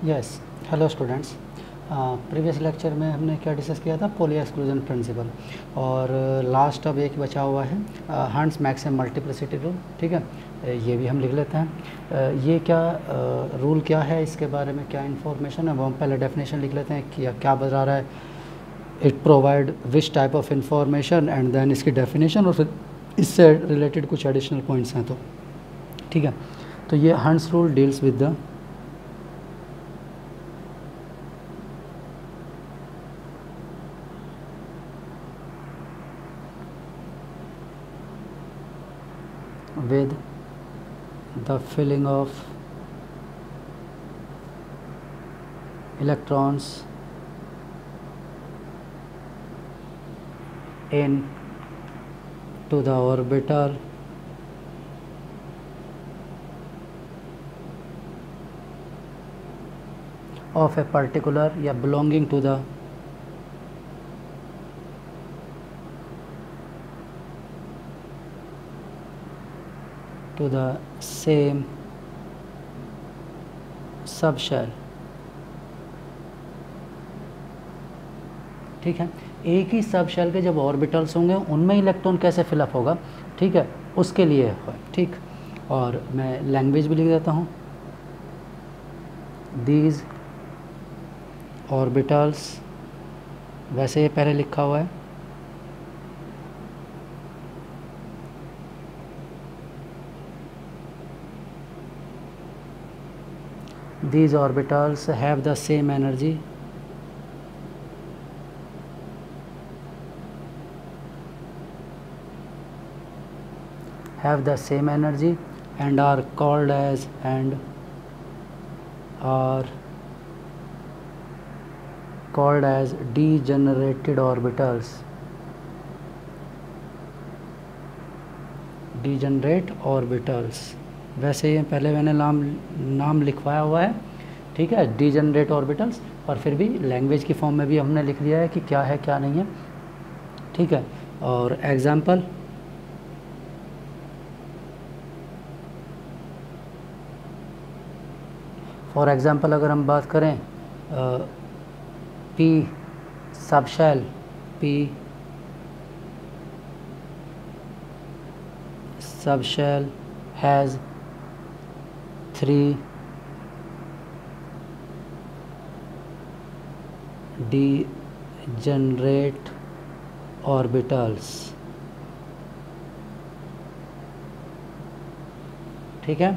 Yes, hello students. Previous lecture में हमने क्या डिस्कस किया था, पोली एक्सक्लूजन प्रिंसिपल। और लास्ट अब एक बचा हुआ है हंट्स मैक्सिमम मल्टीप्लिसिटी रूल। ठीक है, ये भी हम लिख लेते हैं। ये क्या रूल क्या है, इसके बारे में क्या इन्फॉर्मेशन है वो हम पहले डेफिनेशन लिख लेते हैं कि क्या बता रहा है। It provide which type of information and then इसकी डेफिनेशन, और फिर इससे रिलेटेड कुछ एडिशनल पॉइंट्स हैं। तो ठीक है, तो ये hunts rule deals with the with the filling of electrons in to the orbital of a particular या belonging to the same subshell। ठीक है, एक ही सब शेल के जब ऑर्बिटल्स होंगे उनमें इलेक्ट्रॉन कैसे फिलअप होगा, ठीक है, उसके लिए है। ठीक, और मैं लैंग्वेज भी लिख देता हूँ। दीज ऑर्बिटल्स, वैसे ये पहले लिखा हुआ है, these orbitals have the same energy and are called as degenerated orbitals। Degenerate orbitals, वैसे ये पहले मैंने नाम लिखवाया हुआ है। ठीक है, डिजनरेट ऑर्बिटल्स, पर फिर भी लैंग्वेज की फॉर्म में भी हमने लिख दिया है कि क्या है क्या नहीं है। ठीक है, और एग्जाम्पल, फॉर एग्ज़ाम्पल अगर हम बात करें P subshell, P subshell has 3 degenerate orbitals। ठीक है,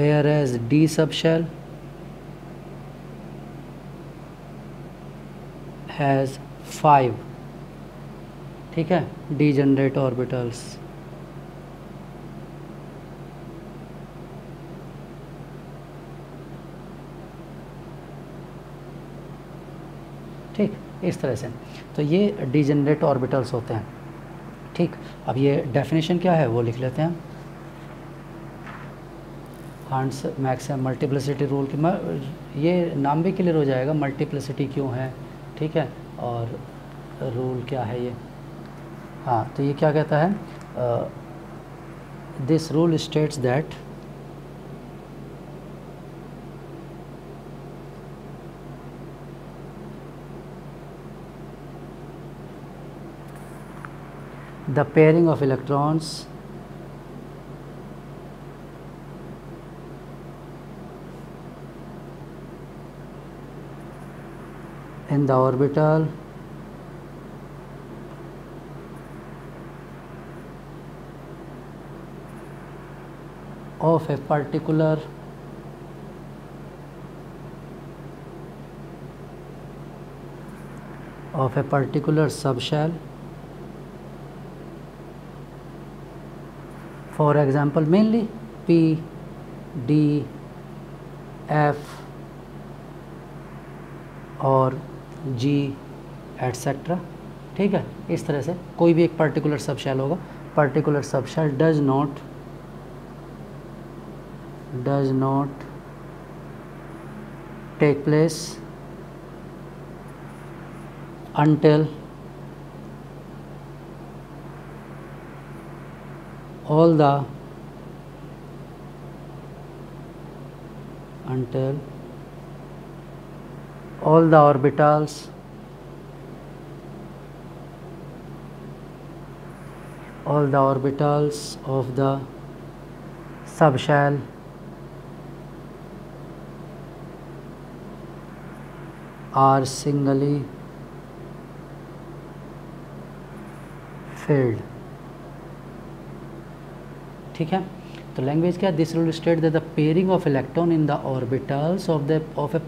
whereas D subshell has 5, ठीक है, degenerate orbitals। ठीक, इस तरह से तो ये डिजेनरेट ऑर्बिटल्स होते हैं। ठीक, अब ये डेफिनेशन क्या है वो लिख लेते हैं। हंट्स मैक्सिमम मल्टीप्लिसिटी रूल की, ये नाम भी क्लियर हो जाएगा मल्टीप्लिसिटी क्यों है। ठीक है, और रूल क्या है ये। हाँ, तो ये क्या कहता है, this rule states that the pairing of electrons in the orbital of a particular subshell, for example mainly P, D, F और G एट्सेट्रा। ठीक है, इस तरह से कोई भी एक पर्टिकुलर सबशेल होगा। Particular subshell does not take place until all the until all the orbitals of the subshell are singly filled। ठीक है, तो लैंग्वेज क्या, this rule state that the pairing of electron in the orbitals of a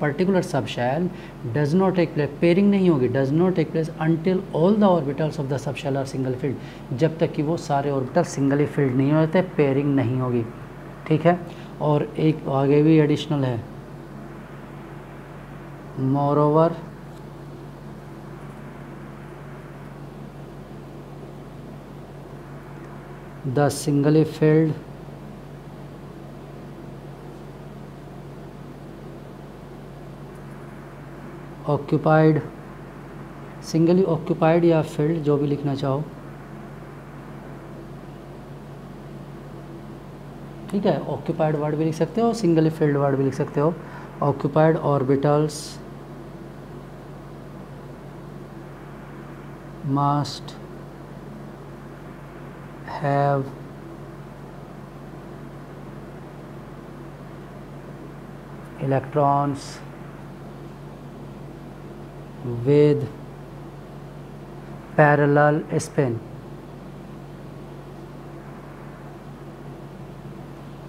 particular subshell does not take place, pairing नहीं होगी, does not take place until all the orbitals of the subshell are single filled, जब तक कि वो सारे orbital singly field नहीं होते, pairing नहीं होगी। ठीक है, और एक आगे भी एडिशनल है, moreover the singly filled occupied, singly occupied या फिल्ड जो भी लिखना चाहो, ठीक है, ऑक्यूपाइड वर्ड भी लिख सकते हो, सिंगली फिल्ड वर्ड भी लिख सकते हो। Occupied orbitals must have electrons with parallel spin।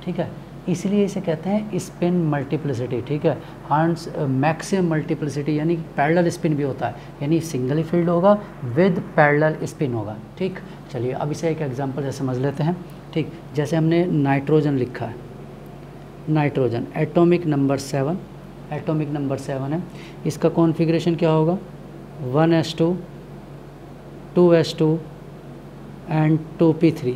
ठीक है, इसलिए इसे कहते हैं स्पिन मल्टीप्लिसिटी। ठीक है, हर्ट्ज मैक्सिमम मल्टीप्लिसिटी यानी पैरेलल स्पिन भी होता है, यानी सिंगली फील्ड होगा विद पैरेलल स्पिन होगा। ठीक, चलिए अब इसे एक एग्जांपल से समझ लेते हैं। ठीक, जैसे हमने नाइट्रोजन लिखा है, nitrogen atomic number 7, atomic number 7 है, इसका कॉन्फ़िगरेशन क्या होगा, 1s2 2s2 एंड 2p3।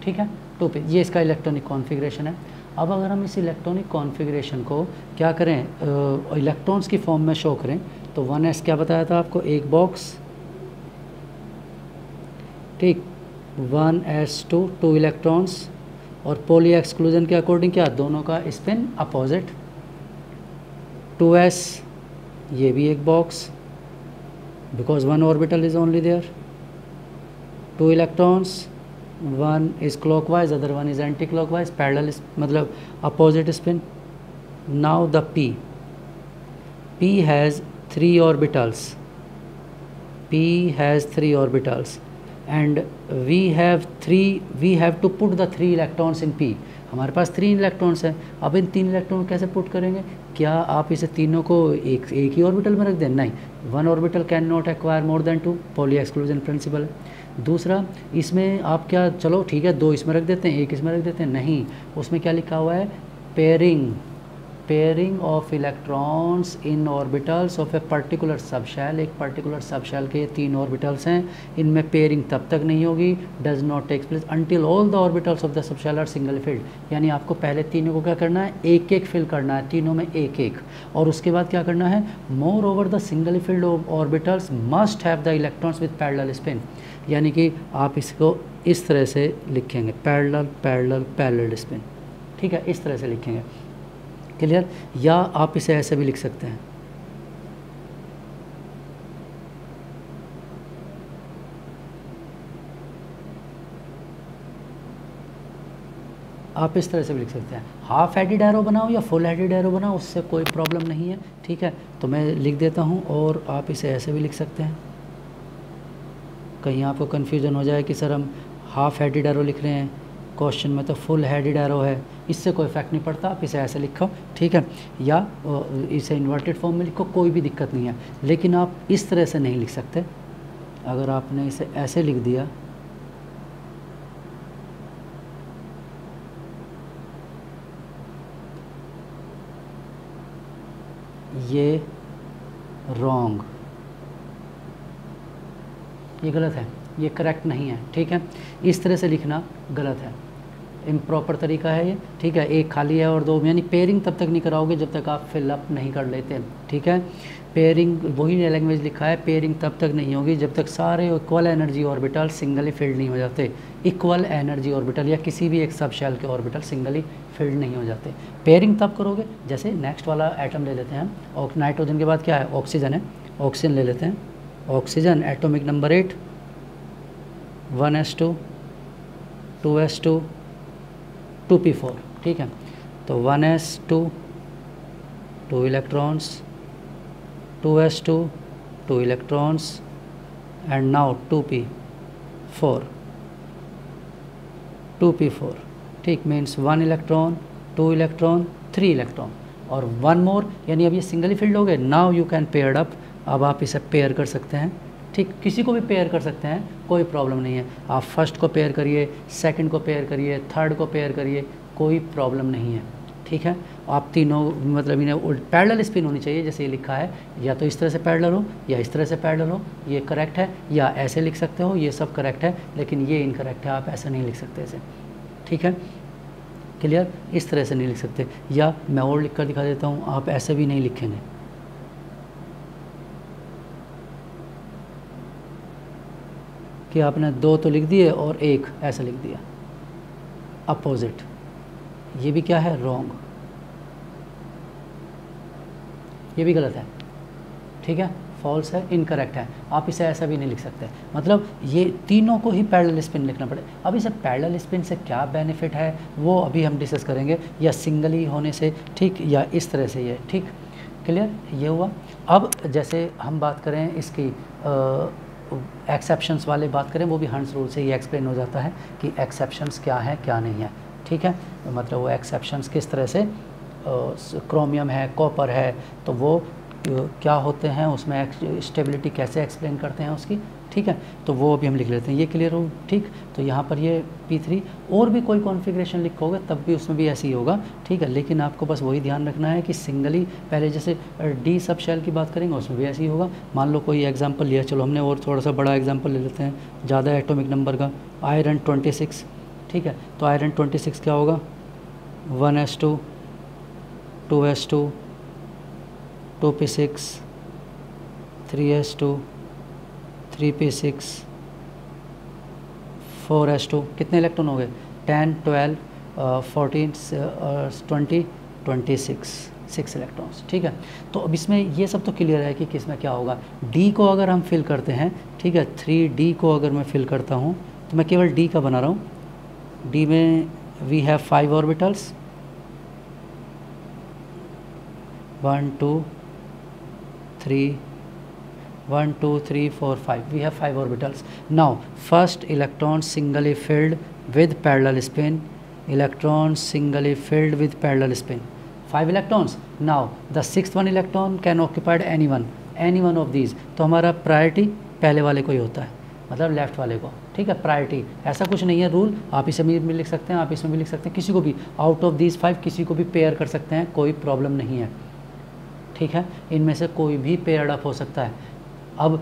ठीक है, 2p, ये इसका इलेक्ट्रॉनिक कॉन्फ़िगरेशन है। अब अगर हम इस इलेक्ट्रॉनिक कॉन्फ़िगरेशन को क्या करें, इलेक्ट्रॉन्स की फॉर्म में शो करें, तो 1s क्या बताया था आपको, एक बॉक्स, ठीक, 1s2 2 इलेक्ट्रॉन्स, और पोली एक्सक्लूजन के अकॉर्डिंग क्या, दोनों का स्पिन अपोजिट, 2s ये भी एक box because 1 orbital is only there, 2 electrons, 1 is clockwise, other one is anti-clockwise, parallel मतलब opposite spin। Now the P has 3 orbitals, P has 3 orbitals and we have to put the 3 electrons in P। हमारे पास 3 electrons हैं, अब इन 3 electron कैसे put करेंगे, क्या आप इसे तीनों को एक ही ऑर्बिटल में रख दें, नहीं, 1 orbital can not acquire more than 2, poly exclusion principle है। दूसरा, इसमें आप क्या, चलो ठीक है 2 इसमें रख देते हैं, 1 इसमें रख देते हैं, नहीं, उसमें क्या लिखा हुआ है, pairing of electrons in orbitals of a particular subshell. एक पर्टिकुलर सबशेल के 3 ऑर्बिटल्स हैं, इनमें पेयरिंग तब तक नहीं होगी, does not takes place until all the orbitals of the subshell are single filled. यानी आपको पहले तीनों को क्या करना है, एक एक फिल करना है, तीनों में एक एक, और उसके बाद क्या करना है, more over the single field orbitals must have the electrons with parallel spin. यानी कि आप इसको इस तरह से लिखेंगे, पैरेलल पैरेलल पैरेलल स्पिन। ठीक है, इस तरह से लिखेंगे, क्लियर। या आप इसे ऐसे भी लिख सकते हैं, आप इस तरह से भी लिख सकते हैं, हाफ हेडेड एरो बनाओ या फुल हेडेड एरो बनाओ, उससे कोई प्रॉब्लम नहीं है। ठीक है, तो मैं लिख देता हूँ, और आप इसे ऐसे भी लिख सकते हैं। कहीं आपको कन्फ्यूज़न हो जाए कि सर हम हाफ हेडेड एरो लिख रहे हैं, क्वेश्चन में तो फुल हेडेड एरो है, इससे कोई इफेक्ट नहीं पड़ता, आप इसे ऐसे लिखो। ठीक है, या इसे इन्वर्टेड फॉर्म में लिखो, कोई भी दिक्कत नहीं है, लेकिन आप इस तरह से नहीं लिख सकते। अगर आपने इसे ऐसे लिख दिया, ये रॉन्ग, ये गलत है, ये करेक्ट नहीं है। ठीक है, इस तरह से लिखना गलत है, इम्प्रॉपर तरीका है ये। ठीक है, एक खाली है और 2, यानी पेयरिंग तब तक नहीं कराओगे जब तक आप फिलअप नहीं कर लेते। ठीक है, पेयरिंग वही लैंग्वेज लिखा है, पेयरिंग तब तक नहीं होगी जब तक सारे equal energy orbital singly field नहीं हो जाते। इक्वल एनर्जी ऑर्बिटल या किसी भी एक सब शेल के ऑर्बिटल सिंगली फिल्ड नहीं हो जाते। पेयरिंग तब करोगे, जैसे नेक्स्ट वाला एटम ले लेते हैं हम, और नाइट्रोजन के बाद क्या है, ऑक्सीजन है। ऑक्सीजन ले लेते हैं, oxygen atomic number 8, 1s2 2s2 2p4, ठीक है। तो 1s2 2 electrons, 2s2 2 electrons and now 2p4 2p4, ठीक, मीन्स 1 इलेक्ट्रॉन 2 इलेक्ट्रॉन 3 इलेक्ट्रॉन और 1 मोर, यानी अब ये सिंगली फिल्ड हो गए। Now you can pair up, अब आप इसे पेयर कर सकते हैं, ठीक, किसी को भी पेयर कर सकते हैं, कोई प्रॉब्लम नहीं है। आप फर्स्ट को पेयर करिए, सेकंड को पेयर करिए, थर्ड को पेयर करिए, कोई प्रॉब्लम नहीं है, ठीक है। आप तीनों मतलब इन्हें पैरेलल स्पिन होनी चाहिए, जैसे ये लिखा है, या तो इस तरह से पैरेलल हो या इस तरह से पैरेलल हो, ये करेक्ट है, या ऐसे लिख सकते हो, ये सब करेक्ट है, लेकिन ये इनकरेक्ट है, आप ऐसे नहीं लिख सकते ऐसे, ठीक है, क्लियर, इस तरह से नहीं लिख सकते। या मैं और लिख कर दिखा देता हूँ, आप ऐसे भी नहीं लिखेंगे, कि आपने 2 तो लिख दिए और 1 ऐसा लिख दिया, अपोजिट, ये भी क्या है, रॉन्ग, ये भी गलत है, ठीक है, फॉल्स है, इनकरेक्ट है, आप इसे ऐसा भी नहीं लिख सकते। मतलब ये तीनों को ही पैरेलल स्पिन लिखना पड़े। अब इसे पैरेलल स्पिन से क्या बेनिफिट है वो अभी हम डिस्कस करेंगे, या सिंगली होने से, ठीक, या इस तरह से, ये ठीक, क्लियर, ये हुआ। अब जैसे हम बात करें इसकी एक्सेप्शंस वाले बात करें, वो भी हंस रूल से ये एक्सप्लेन हो जाता है कि एक्सेप्शंस क्या है क्या नहीं है, ठीक है। मतलब वो एक्सेप्शंस किस तरह से, क्रोमियम है, कॉपर है, तो वो क्या होते हैं, उसमें स्टेबिलिटी कैसे एक्सप्लेन करते हैं उसकी, ठीक है। तो वो अभी हम लिख लेते हैं, ये क्लियर हो, ठीक। तो यहाँ पर ये P3 और भी कोई कॉन्फ़िगरेशन लिखोगे तब भी उसमें भी ऐसे ही होगा, ठीक है। लेकिन आपको बस वही ध्यान रखना है कि सिंगली, पहले जैसे D सब शेल की बात करेंगे उसमें भी ऐसे ही होगा। मान लो कोई एग्जांपल लिया, चलो हमने और थोड़ा सा बड़ा एग्जांपल ले लेते हैं, ज़्यादा एटॉमिक नंबर का, आयरन 26, ठीक है। तो आयरन 26 क्या होगा, 1s2 2s2 2p6 3s2 3p6 4s2, कितने इलेक्ट्रॉन हो गए, 10 12 14 20 26, 6 इलेक्ट्रॉन्स, ठीक है। तो अब इसमें ये सब तो क्लियर है कि किसमें क्या होगा। डी को अगर हम फिल करते हैं, ठीक है, 3D को अगर मैं फिल करता हूँ तो मैं केवल डी का बना रहा हूँ। डी में we have 5 orbitals, 1 2 3 1 2 3 4 5, we have 5 orbitals. Now first electron singly filled with parallel spin, electron singly filled with parallel spin, 5 electrons. Now the sixth one electron can occupied any one of these. तो हमारा priority पहले वाले को ही होता है, मतलब left वाले को, ठीक है। प्रायोरिटी ऐसा कुछ नहीं है रूल, आप इसे भी लिख सकते हैं, आप इसमें भी लिख सकते हैं, किसी को भी आउट ऑफ दीज 5 किसी को भी पेयर कर सकते हैं, कोई प्रॉब्लम नहीं है, ठीक है। इनमें से कोई भी पेयर्ड अप हो सकता है। अब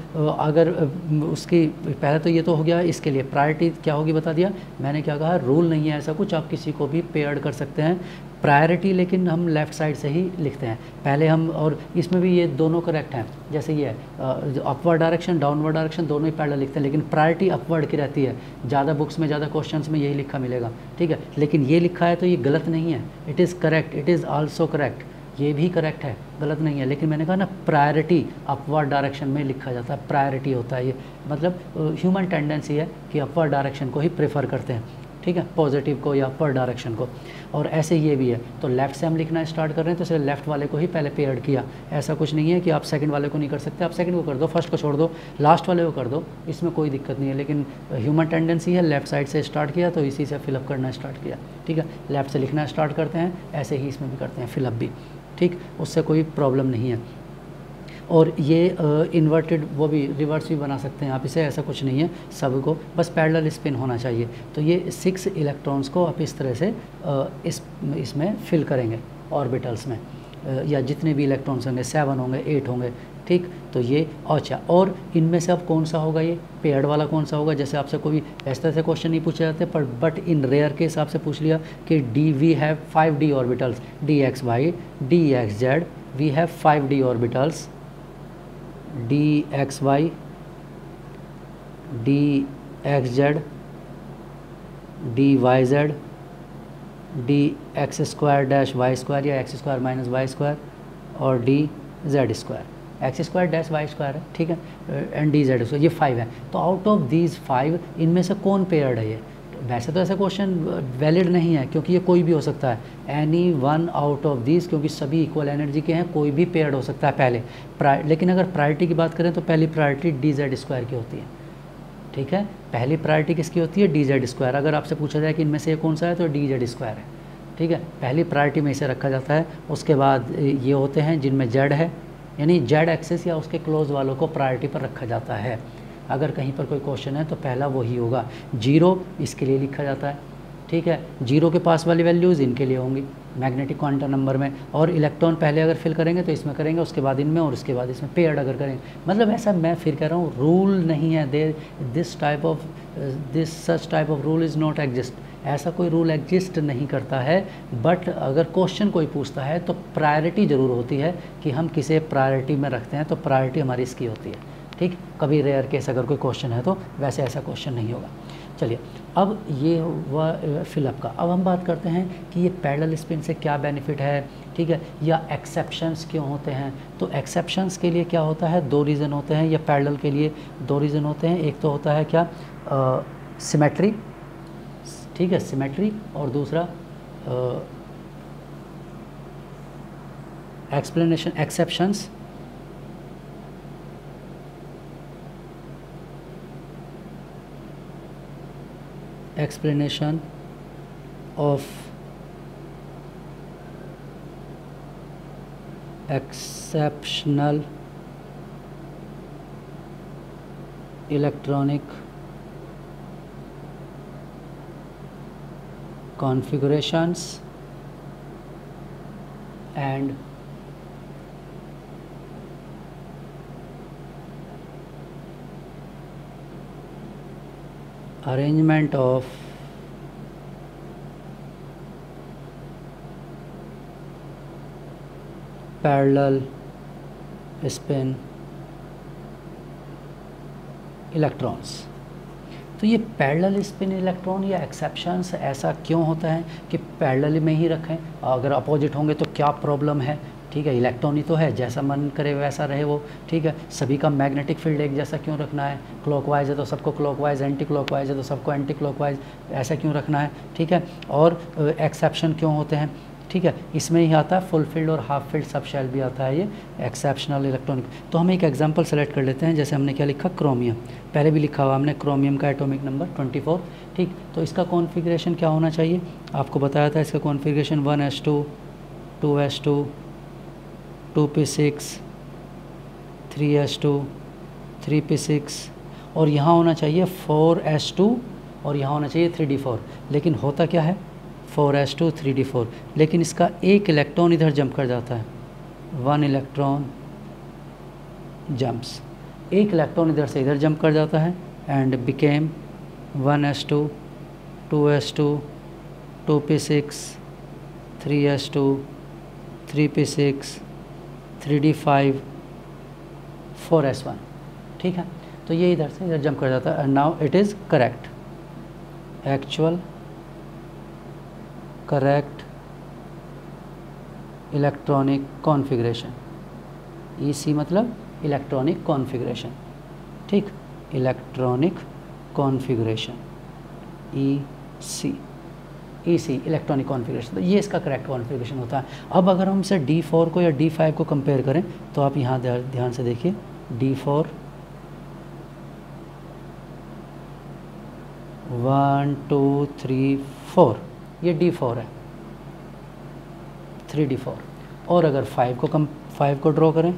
अगर उसकी पहले तो ये तो हो गया, इसके लिए प्रायोरिटी क्या होगी बता दिया मैंने, क्या कहा, रूल नहीं है ऐसा कुछ, आप किसी को भी पेयर्ड कर सकते हैं। प्रायोरिटी लेकिन हम लेफ़्ट साइड से ही लिखते हैं पहले हम, और इसमें भी ये दोनों करेक्ट हैं, जैसे ये अपवर्ड डायरेक्शन डाउनवर्ड डायरेक्शन दोनों ही पैरेलल लिखते हैं, लेकिन प्रायोरिटी अपवर्ड की रहती है। ज़्यादा बुक्स में ज़्यादा क्वेश्चंस में यही लिखा मिलेगा, ठीक है। लेकिन ये लिखा है तो ये गलत नहीं है, it is correct, it is also correct, ये भी करेक्ट है, गलत नहीं है। लेकिन मैंने कहा ना प्रायोरिटी अपवर्ड डायरेक्शन में लिखा जाता है, प्रायोरिटी होता है ये, मतलब ह्यूमन टेंडेंसी है कि अपवर्ड डायरेक्शन को ही प्रेफर करते हैं, ठीक है, पॉजिटिव को या अपवर्ड डायरेक्शन को। और ऐसे ये भी है, तो लेफ़्ट से हम लिखना स्टार्ट कर रहे हैं तो सिर्फ लेफ़्ट वाले को ही पहले पेयर्ड किया, ऐसा कुछ नहीं है कि आप सेकंड वाले को नहीं कर सकते, आप सेकंड को कर दो, फर्स्ट को छोड़ दो, लास्ट वाले को कर दो, इसमें कोई दिक्कत नहीं है। लेकिन ह्यूमन टेंडेंसी है, लेफ़्ट साइड से स्टार्ट किया तो इसी से फिलअप करना स्टार्ट किया, ठीक है। लेफ़्ट से लिखना स्टार्ट करते हैं, ऐसे ही इसमें भी करते हैं फिलअप भी, ठीक, उससे कोई प्रॉब्लम नहीं है। और ये इन्वर्टेड वो भी रिवर्स भी बना सकते हैं आप इसे, ऐसा कुछ नहीं है, सबको बस पैरेलल स्पिन होना चाहिए। तो ये 6 इलेक्ट्रॉन्स को आप इस तरह से इसमें फिल करेंगे ऑर्बिटल्स में, या जितने भी इलेक्ट्रॉन्स होंगे 7 होंगे 8 होंगे, ठीक। तो ये अच्छा, और इनमें से अब कौन सा होगा, ये पेयर्ड वाला कौन सा होगा। जैसे आपसे कोई इस तरह से क्वेश्चन नहीं पूछे जाते, पर बट इन रेयर केस आपसे पूछ लिया कि D we have 5D orbitals, D X Y D X Z, we have 5D orbitals, D X Y, D X Z, D Y Z, D X square dash Y square या X square minus Y square, और D Z square. X square dash Y square है, ठीक है, and D Z square, ये 5 है। तो out of these 5 इनमें से कौन पेयर्ड है? ये वैसे तो ऐसा क्वेश्चन वैलिड नहीं है क्योंकि ये कोई भी हो सकता है, any one out of these, क्योंकि सभी इक्वल एनर्जी के हैं, कोई भी पेयर्ड हो सकता है पहले। लेकिन अगर प्रायोरिटी की बात करें तो पहली प्रायोरिटी डी जेड स्क्वायर की होती है, ठीक है, पहली प्रायोरिटी किसकी होती है? D Z square. अगर आपसे पूछा जाए कि इनमें से कौन सा है तो डी जेड स्क्वायर है, ठीक है, पहली प्रायोरिटी में इसे रखा जाता है। उसके बाद ये होते हैं जिनमें जेड है, यानी जेड एक्सेस या उसके क्लोज वालों को प्रायोरिटी पर रखा जाता है। अगर कहीं पर कोई क्वेश्चन है तो पहला वही होगा। 0 इसके लिए लिखा जाता है, ठीक है, 0 के पास वाली वैल्यूज़ इनके लिए होंगी मैग्नेटिक क्वांटम नंबर में, और इलेक्ट्रॉन पहले अगर फिल करेंगे तो इसमें करेंगे, उसके बाद इनमें, और उसके बाद इसमें पेयर्ड अगर करेंगे। मतलब ऐसा मैं फिर कह रहा हूँ रूल नहीं है, this such type of rule is not exist, ऐसा कोई रूल एग्जिस्ट नहीं करता है। बट अगर क्वेश्चन कोई पूछता है तो प्रायोरिटी ज़रूर होती है कि हम किसे प्रायोरिटी में रखते हैं, तो प्रायोरिटी हमारी इसकी होती है, ठीक। कभी रेयर केस अगर कोई क्वेश्चन है तो, वैसे ऐसा क्वेश्चन नहीं होगा। चलिए, अब ये हुआ फिलअप का। अब हम बात करते हैं कि ये पैरेलल स्पिन से क्या बेनिफिट है, ठीक है, या एक्सेप्शंस क्यों होते हैं। तो एक्सेप्शंस के लिए क्या होता है, 2 रीज़न होते हैं, या पैरेलल के लिए 2 रीज़न होते हैं। एक तो होता है क्या, सिमेट्री, ठीक है, सिमेट्री, और दूसरा explanation, exceptions, explanation of exceptional electronic configurations and arrangement of parallel spin electrons. तो ये पैरेलल स्पिन इलेक्ट्रॉन या एक्सेप्शंस ऐसा क्यों होता है कि पैरेलल में ही रखें, अगर अपोजिट होंगे तो क्या प्रॉब्लम है, ठीक है, इलेक्ट्रॉन ही तो है, जैसा मन करे वैसा रहे वो, ठीक है। सभी का मैग्नेटिक फील्ड एक जैसा क्यों रखना है, क्लॉकवाइज है तो सबको क्लॉकवाइज, एंटी क्लॉकवाइज है तो सबको एंटी क्लॉकवाइज, ऐसा क्यों रखना है, ठीक है। और एक्सेप्शन क्यों होते हैं, ठीक है, इसमें ही आता है फुल फील्ड और हाफ फील्ड सब शेल भी आता है ये एक्सेप्शनल इलेक्ट्रॉनिक। तो हम एक एग्जांपल सेलेक्ट कर लेते हैं, जैसे हमने क्या लिखा, क्रोमियम, पहले भी लिखा हुआ हमने क्रोमियम का एटॉमिक नंबर 24, ठीक। तो इसका कॉन्फ़िगरेशन क्या होना चाहिए, आपको बताया था इसका configuration 1s2 2s2 2p6 3s2 3p6, और यहाँ होना चाहिए 4s2 और यहाँ होना चाहिए 3d4। लेकिन होता क्या है, 4s2 3d4, लेकिन इसका एक इलेक्ट्रॉन इधर जंप कर जाता है, 1 इलेक्ट्रॉन जंप्स, एक इलेक्ट्रॉन इधर से इधर जंप कर जाता है, and became 1s2 2s2 2p6 3s2 3p6 3d5 4s1, ठीक है। तो ये इधर से इधर जंप कर जाता है, and now it is correct, actual correct electronic configuration, EC मतलब इलेक्ट्रॉनिक कॉन्फ़िगरेशन, ठीक, electronic configuration EC electronic configuration. तो ये इसका करेक्ट कॉन्फ़िगरेशन होता है। अब अगर हम इसे D4 को या D5 को कंपेयर करें तो आप यहाँ ध्यान से देखिए, D4 1 2 3 4, ये D4 है, 3d4। और अगर 5 को ड्रॉ करें,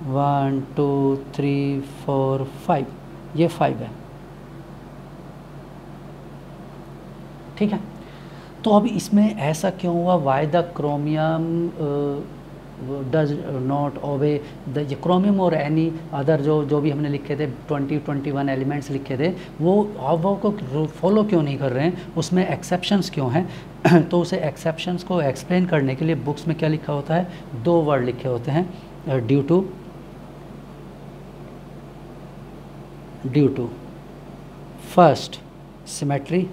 वन टू थ्री फोर 5, ये 5 है, ठीक है। तो अब इसमें ऐसा क्यों हुआ, why the chromium does not obey the chromium और एनी अदर जो भी हमने लिखे थे 21 एलिमेंट्स लिखे थे, वो हाव को फॉलो क्यों नहीं कर रहे हैं, उसमें एक्सेप्शंस क्यों हैं। तो उसे एक्सेप्शंस को एक्सप्लेन करने के लिए बुक्स में क्या लिखा होता है, 2 वर्ड लिखे होते हैं, ड्यू टू फर्स्ट सिमेट्री,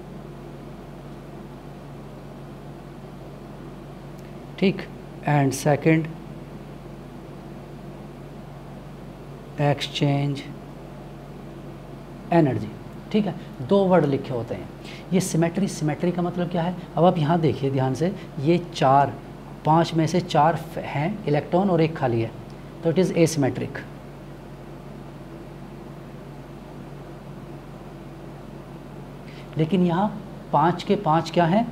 ठीक, एंड सेकंड एक्सचेंज एनर्जी। ठीक है, 2 वर्ड लिखे होते हैं। ये सिमेट्री का मतलब क्या है, अब आप यहाँ देखिए ध्यान से, ये 5 में से 4 हैं इलेक्ट्रॉन और 1 खाली है, तो इट इज़ एसिमेट्रिक। लेकिन यहाँ 5 के 5 क्या हैं,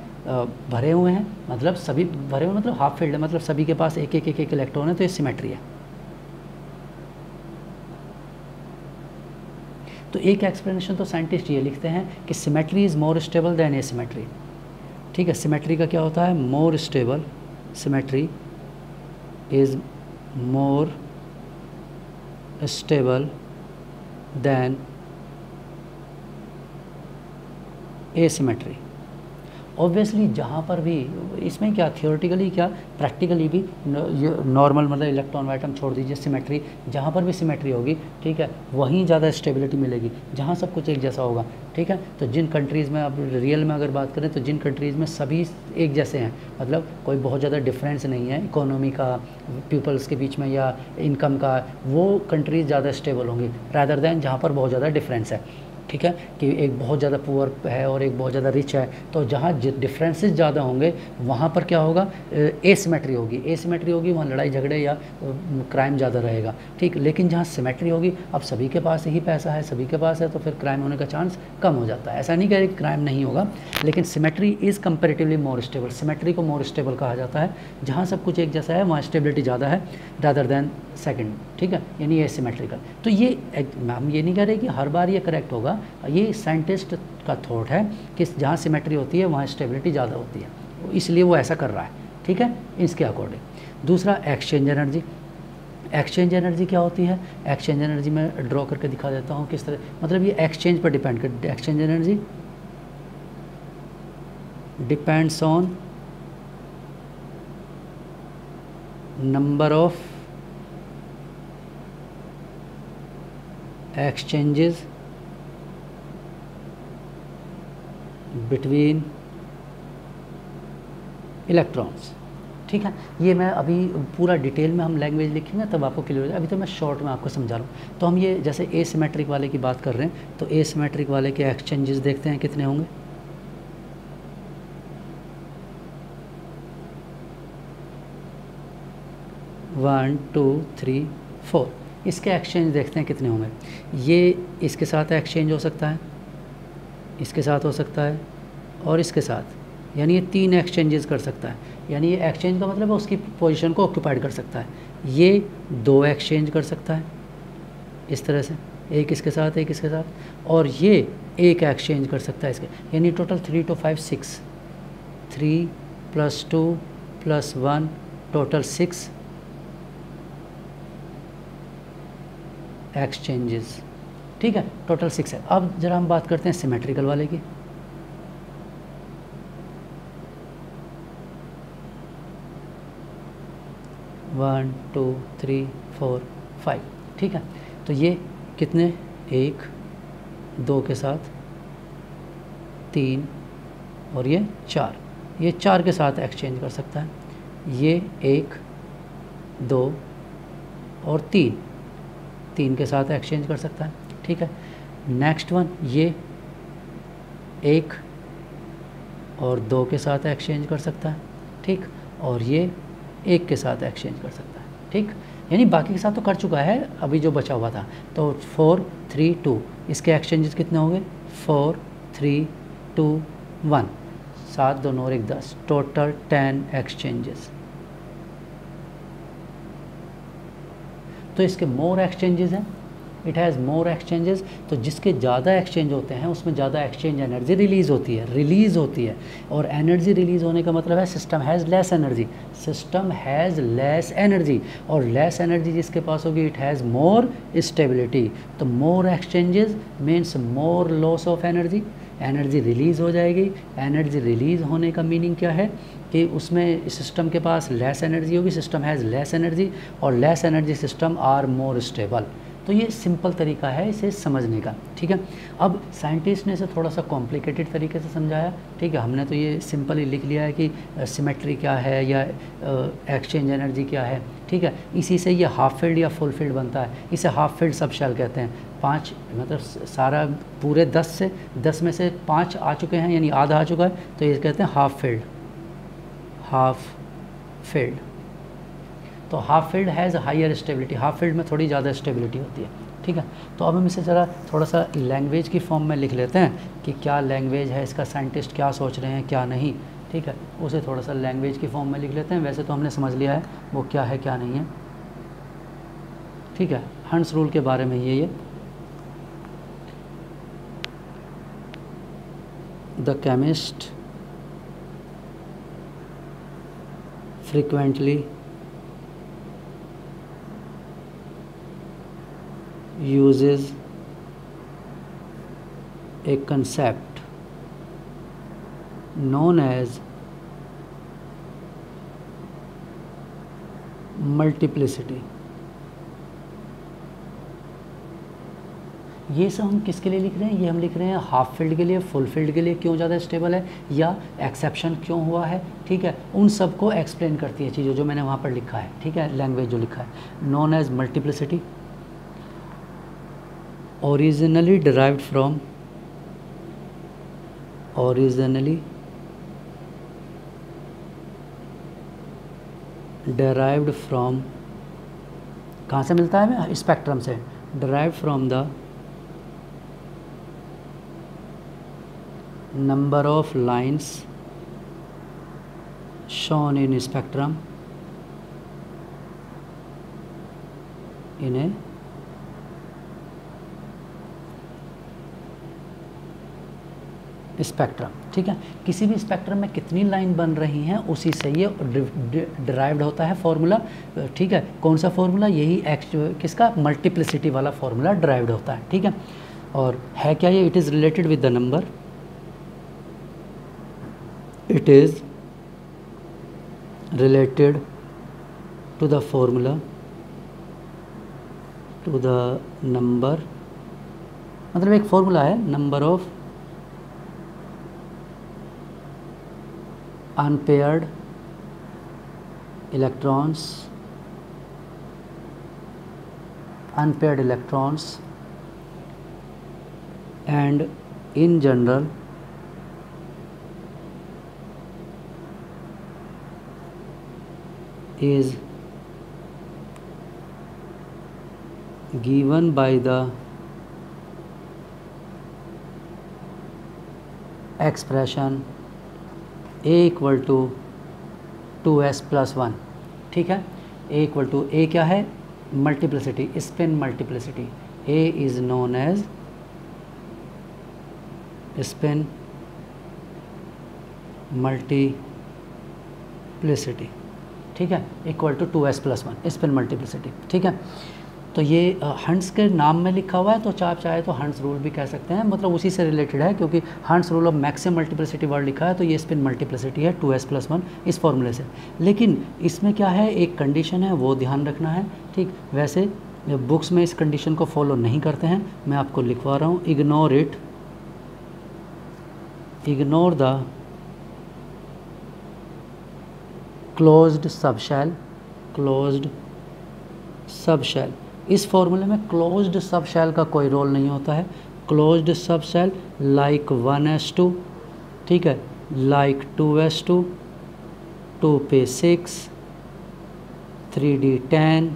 भरे हुए हैं, मतलब सभी भरे हुए, मतलब हाफ फील्ड है, मतलब सभी के पास एक इलेक्ट्रॉन है, तो ये सिमेट्री है। तो एक एक्सप्लेनेशन तो साइंटिस्ट ये लिखते हैं कि symmetry is more stable then asymmetry. ठीक है, सिमेट्री का क्या होता है, more stable, symmetry is more stable then asymmetry. Obviously जहाँ पर भी, इसमें क्या थियोरेटिकली क्या प्रैक्टिकली भी, नॉर्मल मतलब इलेक्ट्रॉन वाइटम छोड़ दीजिए, सिमेट्री, जहाँ पर भी सिमेट्री होगी, ठीक है, वहीं ज़्यादा स्टेबिलिटी मिलेगी जहाँ सब कुछ एक जैसा होगा। ठीक है, तो जिन कंट्रीज़ में अब रियल में अगर बात करें, तो जिन कंट्रीज़ में सभी एक जैसे हैं, मतलब कोई बहुत ज़्यादा डिफरेंस नहीं है इकोनॉमी का, पीपल्स के बीच में या इनकम का, वो कंट्रीज़ ज़्यादा स्टेबल होंगी रादर दैन जहाँ पर बहुत ज़्यादा डिफरेंस है। ठीक है, कि एक बहुत ज़्यादा पुअर है और एक बहुत ज़्यादा रिच है, तो जहाँ डिफरेंसेस ज़्यादा होंगे वहाँ पर क्या होगा, एसिमेट्री होगी, वहाँ लड़ाई झगड़े या क्राइम ज़्यादा रहेगा। ठीक, लेकिन जहाँ सिमेट्री होगी, अब सभी के पास ही पैसा है, सभी के पास है, तो फिर क्राइम होने का चांस कम हो जाता है। ऐसा नहीं कह रहे कि क्राइम नहीं होगा, लेकिन symmetry is comparatively more stable, symmetry को मोर स्टेबल कहा जाता है। जहाँ सब कुछ एक जैसा है वहाँ स्टेबिलिटी ज़्यादा है रादर दैन सेकंड। ठीक है, यानी एसिमेट्रिकल। तो ये हम ये नहीं कह रहे कि हर बार ये करेक्ट होगा, ये साइंटिस्ट का थॉट है कि जहाँ सिमेट्री होती है वहाँ स्टेबिलिटी ज़्यादा होती है, इसलिए वो ऐसा कर रहा है। ठीक है, इसके अकॉर्डिंग। दूसरा एक्सचेंज एनर्जी। एक्सचेंज एनर्जी क्या होती है, एक्सचेंज एनर्जी मैं ड्रॉ करके दिखा देता हूँ किस तरह, मतलब ये एक्सचेंज पर डिपेंड कर, exchange energy depends on number of exchanges between electrons. ठीक है, ये मैं अभी पूरा डिटेल में हम लैंग्वेज लिखेंगे तब आपको क्लियर हो जाए, अभी तो मैं शॉर्ट में आपको समझा रहा हूँ। तो हम ये जैसे एसिमेट्रिक वाले की बात कर रहे हैं, तो एसिमेट्रिक वाले के एक्सचेंजेस देखते हैं कितने होंगे। वन, टू, थ्री, 4, इसके एक्सचेंज देखते हैं कितने होंगे। ये इसके साथ एक्सचेंज हो सकता है, इसके साथ हो सकता है, और इसके साथ, यानी ये 3 एक्सचेंजेस कर सकता है। यानी ये एक्सचेंज का मतलब है उसकी पोजीशन को ऑक्यूपाइड कर सकता है। ये 2 एक्सचेंज कर सकता है इस तरह से, एक इसके साथ, एक इसके साथ, और ये 1 एक्सचेंज कर सकता है इसके, यानी टोटल 3 to 5 6, 3 + 2 + 1 टोटल 6 एक्सचेंजेस। ठीक है, टोटल 6 है। अब जरा हम बात करते हैं सिमेट्रिकल वाले की। वन, 2, 3, 4, 5। ठीक है, तो ये कितने, 1, 2 के साथ 3 और ये 4, ये 4 के साथ एक्सचेंज कर सकता है। ये 1, 2 और 3 के साथ एक्सचेंज कर सकता है। ठीक है, नेक्स्ट वन, ये 1 और 2 के साथ एक्सचेंज कर सकता है। ठीक, और ये 1 के साथ एक्सचेंज कर सकता है। ठीक, यानी बाकी के साथ तो कर चुका है, अभी जो बचा हुआ था। तो 4, 3, 2, इसके एक्सचेंजेस कितने होंगे, 4, 3, 2, 1, 7, 2, 9 और 1, 10, टोटल 10 एक्सचेंजेस। तो इसके मोर एक्सचेंजेस हैं, इट हैज़ मोर एक्सचेंजेस, तो जिसके ज़्यादा एक्सचेंज होते हैं उसमें ज़्यादा एक्सचेंज एनर्जी रिलीज़ होती है। और एनर्जी रिलीज़ होने का मतलब है सिस्टम हैज़ लेस एनर्जी, और लेस एनर्जी जिसके पास होगी इट हैज़ मोर स्टेबिलिटी। तो more exchanges means more loss of energy release हो जाएगी। एनर्जी रिलीज़ होने का मीनिंग क्या है कि उसमें सिस्टम के पास लेस एनर्जी होगी, सिस्टम हैज़ लेस एनर्जी, और less energy system are more stable. तो ये सिंपल तरीका है इसे समझने का, ठीक है। अब साइंटिस्ट ने इसे थोड़ा सा कॉम्प्लिकेटेड तरीके से समझाया, ठीक है। हमने तो ये सिंपल ही लिख लिया है कि सिमेट्री क्या है या एक्सचेंज एनर्जी क्या है, ठीक है। इसी से ये हाफ फील्ड या फुल फील्ड बनता है। इसे हाफ फील्ड सब शेल कहते हैं। 5 मतलब सारा पूरे 10 में से 5 आ चुके हैं, यानी आधा आ चुका है, तो ये कहते हैं हाफ फील्ड। तो half filled has higher stability, half filled में थोड़ी ज़्यादा स्टेबिलिटी होती है, ठीक है। तो अब हम इसे ज़रा थोड़ा सा लैंग्वेज की फॉर्म में लिख लेते हैं कि क्या लैंग्वेज है इसका, साइंटिस्ट क्या सोच रहे हैं क्या नहीं, ठीक है। उसे थोड़ा सा लैंग्वेज की फॉर्म में लिख लेते हैं। वैसे तो हमने समझ लिया है वो क्या है क्या नहीं है, ठीक है। हंस रूल के बारे में ये the chemist frequently uses a concept known as multiplicity। ये सब हम किसके लिए लिख रहे हैं? ये हम लिख रहे हैं हाफ फील्ड के लिए, फुल फील्ड के लिए क्यों ज़्यादा स्टेबल है या एक्सेप्शन क्यों हुआ है, ठीक है। उन सब को एक्सप्लेन करती है चीज़ें जो मैंने वहाँ पर लिखा है, ठीक है। लैंग्वेज जो लिखा है known as multiplicity, originally derived from कहाँ से मिलता है हमें? स्पेक्ट्रम से। Derived from the number of lines shown in spectrum in a spectrum, ठीक है। किसी भी स्पेक्ट्रम में कितनी लाइन बन रही हैं उसी से ये डिराइव्ड होता है फॉर्मूला, ठीक है। कौन सा फॉर्मूला? यही किसका? मल्टीप्लिसिटी वाला फॉर्मूला डिराइव्ड होता है, ठीक है। और है क्या ये? It is related with the number, it is related to the formula, to the number, मतलब एक फॉर्मूला है, number of unpaired electrons and in general is given by the expression A equal to 2s plus 1, ठीक है। A equal to, A क्या है? Multiplicity, spin multiplicity. A is known as spin multiplicity, ठीक है। Equal to 2s plus 1 spin multiplicity, ठीक है। तो ये हंस के नाम में लिखा हुआ है, तो आप चाहे तो हंस रूल भी कह सकते हैं, मतलब उसी से रिलेटेड है, क्योंकि हंस rule of maximum multiplicity word लिखा है, तो ये स्पिन मल्टीप्लिसिटी है 2s plus 1 इस फॉर्मूले से। लेकिन इसमें क्या है, एक कंडीशन है, वो ध्यान रखना है, ठीक। वैसे बुक्स में इस कंडीशन को फॉलो नहीं करते हैं, मैं आपको लिखवा रहा हूँ। Ignore the closed subshell. इस फॉर्मूले में क्लोज्ड सबशेल का कोई रोल नहीं होता है। क्लोज्ड सबशेल लाइक 1s2, ठीक है, लाइक 2s2, 2 पे 6, 3d 10,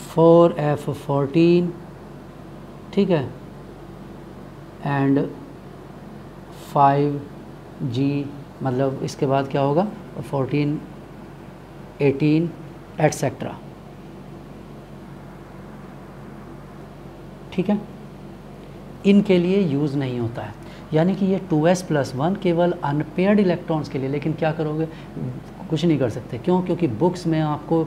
4f 14, ठीक है, एंड 5g, मतलब इसके बाद क्या होगा, 14, 18 एटसेट्रा। ठीक है, इनके लिए यूज़ नहीं होता है। यानी कि ये 2s+1 केवल अनपेयर्ड इलेक्ट्रॉन्स के लिए। लेकिन क्या करोगे, कुछ नहीं कर सकते। क्यों? क्योंकि बुक्स में आपको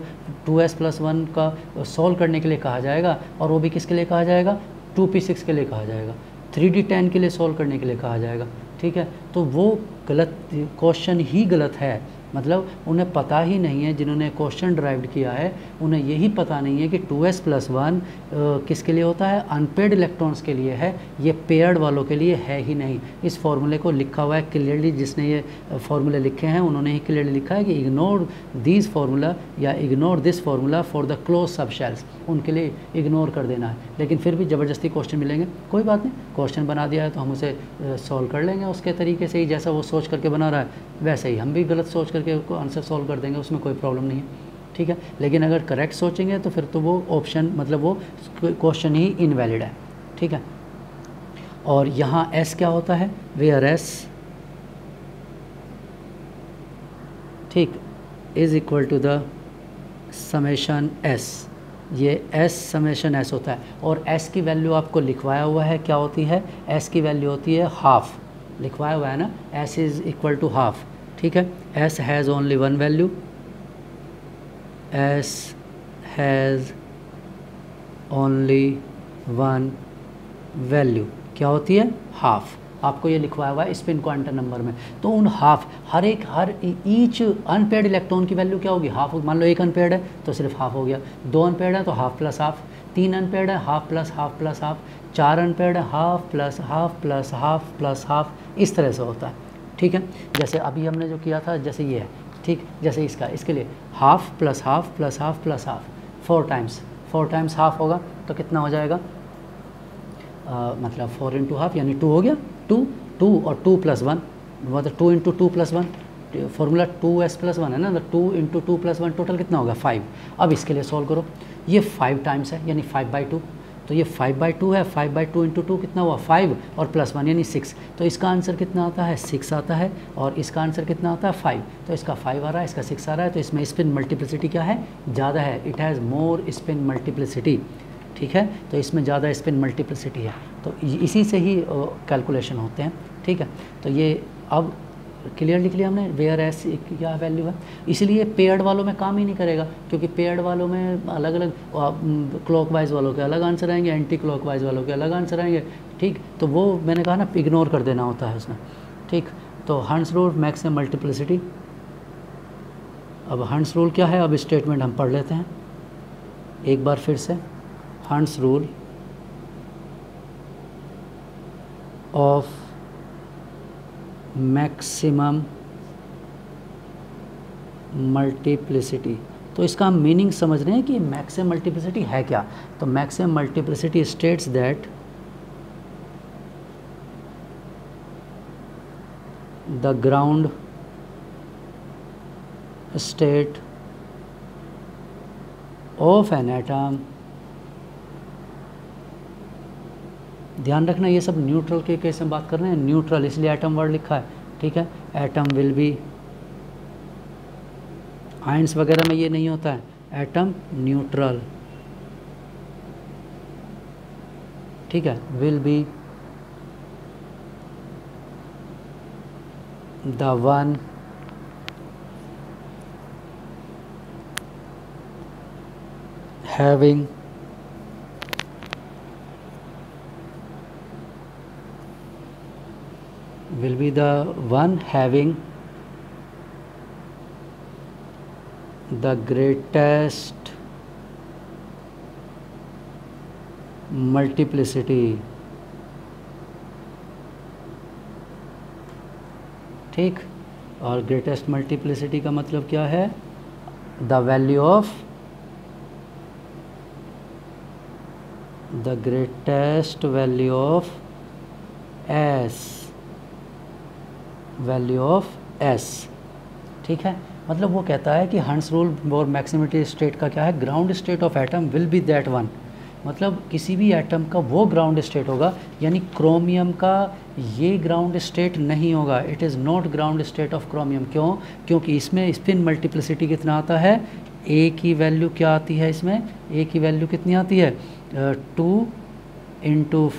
2s+1 का सॉल्व करने के लिए कहा जाएगा, और वो भी किसके लिए कहा जाएगा, 2p6 के लिए कहा जाएगा, 3d10 के लिए सॉल्व करने के लिए कहा जाएगा। ठीक है, तो वो गलत क्वेश्चन ही गलत है। मतलब उन्हें पता ही नहीं है, जिन्होंने क्वेश्चन ड्राइव्ड किया है उन्हें यही पता नहीं है कि 2s+1 किसके लिए होता है, अनपेयर्ड इलेक्ट्रॉन्स के लिए है, ये पेयर्ड वालों के लिए है ही नहीं। इस फॉर्मूले को लिखा हुआ है क्लियरली, जिसने ये फॉर्मूले लिखे हैं उन्होंने ही क्लियरली लिखा है कि इग्नोर दिस फार्मूला या ignore this formula for the close सब शेल्स, उनके लिए इग्नोर कर देना है। लेकिन फिर भी ज़बरदस्ती क्वेश्चन मिलेंगे, कोई बात नहीं, क्वेश्चन बना दिया है तो हम उसे सॉल्व कर लेंगे उसके तरीके से ही, जैसा वो सोच करके बना रहा है वैसे ही हम भी गलत सोच करके उसको आंसर सॉल्व कर देंगे, उसमें कोई प्रॉब्लम नहीं है। ठीक है, लेकिन अगर करेक्ट सोचेंगे तो फिर तो वो ऑप्शन, मतलब वो क्वेश्चन ही इनवैलिड है। ठीक है, और यहाँ एस क्या होता है, वेयर एस, ठीक, is equal to the summation S, ये एस समेशन एस होता है। और एस की वैल्यू आपको लिखवाया हुआ है, क्या होती है, एस की वैल्यू होती है हाफ, लिखवाया हुआ है ना, S is equal to half. ठीक है, S has only one value, S has only one value, क्या होती है, हाफ। आपको ये लिखवाया हुआ है स्पिन क्वांटम नंबर में। तो उन हाफ, हर ईच अनपेयर्ड इलेक्ट्रॉन की वैल्यू क्या होगी, हाफ। मान लो एक अनपेयर्ड है तो सिर्फ हाफ हो गया, 2 अनपेयर्ड है तो हाफ प्लस हाफ, 3 अनपेयर्ड है half plus half plus half, 4 unpaired है half plus half plus half plus half, इस तरह से होता है। ठीक है, जैसे अभी हमने जो किया था, जैसे ये है, ठीक, जैसे इसके लिए half plus half plus half plus half, 4 times half होगा तो कितना हो जाएगा, मतलब 4 इंटू हाफ यानी 2 हो गया, 2 और 2 + 1, मतलब 2 इंटू 2 + 1, फॉर्मूला 2s+1 है ना, तो 2 इंटू 2 + 1 टोटल कितना होगा, 5। अब इसके लिए सॉल्व करो, ये 5 टाइम्स है यानी 5/2, तो ये 5/2 है, 5/2 इंटू 2 कितना हुआ, 5 और +1 यानी 6, तो इसका आंसर कितना आता है, 6 आता है, और इसका आंसर कितना आता है, 5। तो इसका 5 आ रहा है, इसका 6 आ रहा है, तो इसमें स्पिन मल्टीप्लिसिटी क्या है, ज़्यादा है, it has more spin multiplicity. ठीक है, तो इसमें ज़्यादा स्पिन मल्टीप्लिसिटी है, तो इसी से ही कैलकुलेशन होते हैं। ठीक है, तो ये अब क्लियर लिख लिया हमने, वेयर एस क्या वैल्यू है। इसलिए पेयर्ड वालों में काम ही नहीं करेगा, क्योंकि पेयर्ड वालों में अलग अलग क्लॉकवाइज वालों के अलग आंसर आएंगे, एंटी क्लॉकवाइज वालों के अलग आंसर आएंगे। ठीक, तो वो मैंने कहा ना, इग्नोर कर देना होता है उसमें। ठीक, तो हंस रूल मैक्सिमम मल्टीप्लिसिटी। अब हंस रूल क्या है, अब स्टेटमेंट हम पढ़ लेते हैं एक बार फिर से। हंस रूल ऑफ मैक्सिमम मल्टीप्लिसिटी, तो इसका हम मीनिंग समझ रहे हैं कि मैक्सिमम मल्टीप्लिसिटी है क्या। तो maximum multiplicity states that the ground state of an atom, ध्यान रखना ये सब न्यूट्रल के केस में बात कर रहे हैं, न्यूट्रल इसलिए एटम वर्ड लिखा है। ठीक है, एटम विल बी, आयंस वगैरह में ये नहीं होता है, एटम न्यूट्रल। ठीक है, will be the one having will be the one having the greatest multiplicity। ठीक, और ग्रेटेस्ट मल्टीप्लिसिटी का मतलब क्या है, the value of the greatest value of s, value of s। ठीक है, मतलब वो कहता है कि हंस रूल और मैक्सिमिटी स्टेट का क्या है, ground state of atom will be that one, मतलब किसी भी एटम का वो ग्राउंड स्टेट होगा, यानी क्रोमियम का ये ग्राउंड स्टेट नहीं होगा, it is not ground state of chromium. क्यों? क्योंकि इसमें स्पिन मल्टीप्लिसिटी कितना आता है, ए की वैल्यू क्या आती है इसमें, ए की वैल्यू कितनी आती है 2 इंटू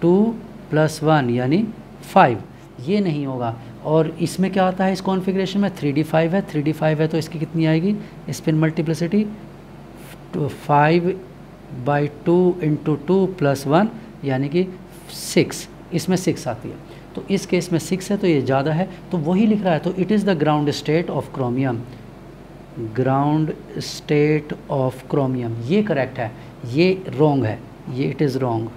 2 + 1 यानी 5, ये नहीं होगा। और इसमें क्या आता है इस कॉन्फ़िगरेशन में 3d5 है, 3d5 है तो इसकी कितनी आएगी स्पिन मल्टीप्लिसिटी 5/2 इंटू 2 + 1 यानी कि 6, इसमें 6 आती है। तो इस केस में 6 है तो ये ज़्यादा है, तो वही लिख रहा है। तो it is the ground state of chromium, ground state of chromium, ये करेक्ट है, ये रॉन्ग है, ये इट इज़ रॉन्ग।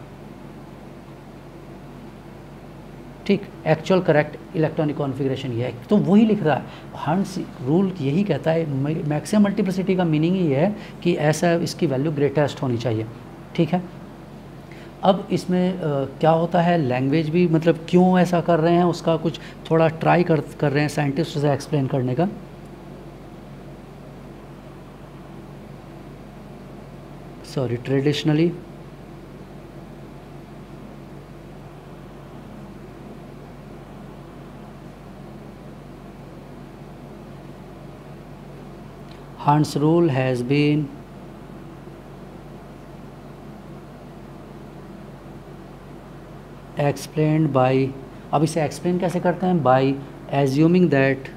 ठीक, एक्चुअल करेक्ट इलेक्ट्रॉनिक कॉन्फ़िगरेशन ये है, तो वही लिख रहा है। हंस रूल यही कहता है, मैक्सिमम मल्टीप्लिसिटी का मीनिंग ही है कि ऐसा इसकी वैल्यू ग्रेटेस्ट होनी चाहिए। ठीक है, अब इसमें क्या होता है, लैंग्वेज भी मतलब क्यों ऐसा कर रहे हैं उसका कुछ थोड़ा ट्राई कर रहे हैं साइंटिस्ट से एक्सप्लेन करने का। Sorry, traditionally Hund's rule has been explained by, अब इसे एक्सप्लेन कैसे करते हैं, by assuming that